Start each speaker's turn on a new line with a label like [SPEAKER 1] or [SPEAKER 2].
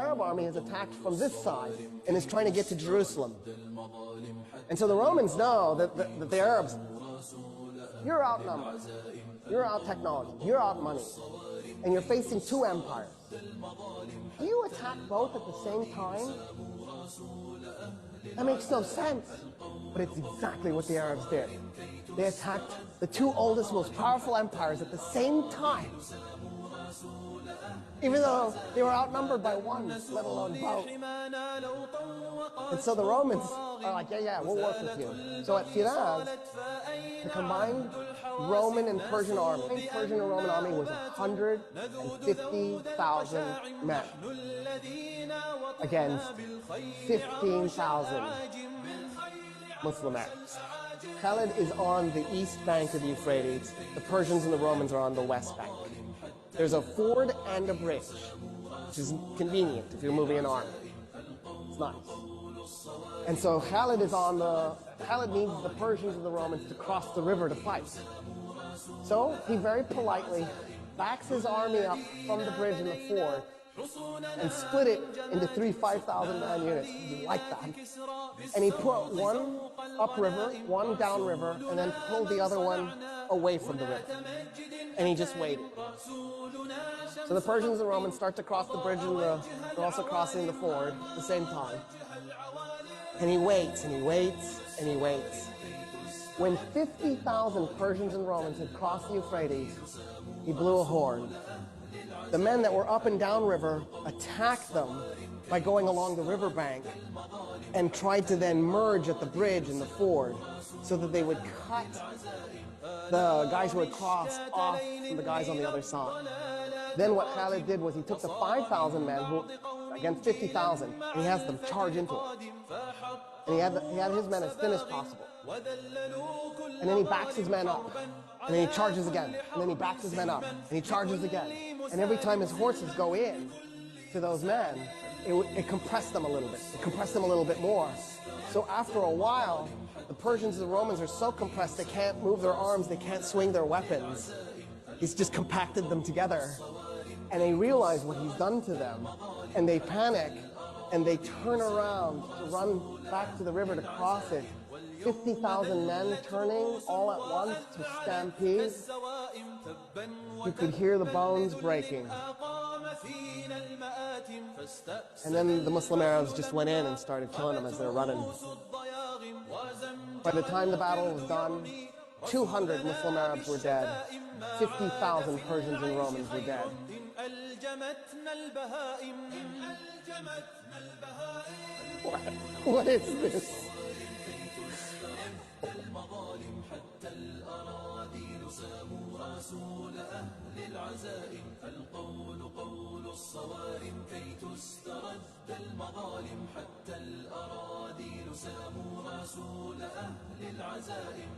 [SPEAKER 1] Arab army has attacked from this side and is trying to get to Jerusalem. And so the Romans know that the Arabs, you're outnumbered, you're out technology, you're out money, and you're facing two empires. Do you attack both at the same time? That makes no sense. But it's exactly what the Arabs did. They attacked the two oldest, most powerful empires at the same time. Even though they were outnumbered by one, let alone both. And so the Romans are like, yeah, we'll work with you. So at Firaz, the combined Roman and Persian army, the Persian and Roman army was 150,000 men against 15,000 Muslim Arabs. Khalid is on the east bank of the Euphrates. The Persians and the Romans are on the west bank. There's a ford and a bridge, which is convenient if you're moving an army. It's nice. And so Khalid needs the Persians and the Romans to cross the river to fight. So he very politely backs his army up from the bridge and the ford and split it into three 5,000 man units. You like that? And he put one upriver, one downriver, and then pulled the other one away from the river. And he just waited. So the Persians and the Romans start to cross the bridge, and they're also crossing the ford at the same time. And he waits, and he waits, and he waits. When 50,000 Persians and Romans had crossed the Euphrates, he blew a horn. The men that were up and down river attacked them by going along the riverbank and tried to then merge at the bridge and the ford so that they would cut the guys who had crossed off from the guys on the other side. Then what Khalid did was he took the 5,000 men against 50,000 and he has them charge into it. And he had his men as thin as possible. And then he backs his men up. And then he charges again. And then he backs his men up. And he charges again. And every time his horses go in to those men, it compressed them a little bit. It compressed them a little bit more. So after a while, the Persians and the Romans are so compressed they can't move their arms, they can't swing their weapons. He's just compacted them together. And they realize what he's done to them. And they panic. And they turn around to run back to the river to cross it. 50,000 men turning all at once to stampede. You could hear the bones breaking. And then the Muslim Arabs just went in and started killing them as they were running. By the time the battle was done, 200 Muslim Arabs were dead. 50,000 Persians and Romans were dead. What is this? القول قول الصوارم كي تسترد المظالم حتى الأراضي ساموا رسول أهل العزائم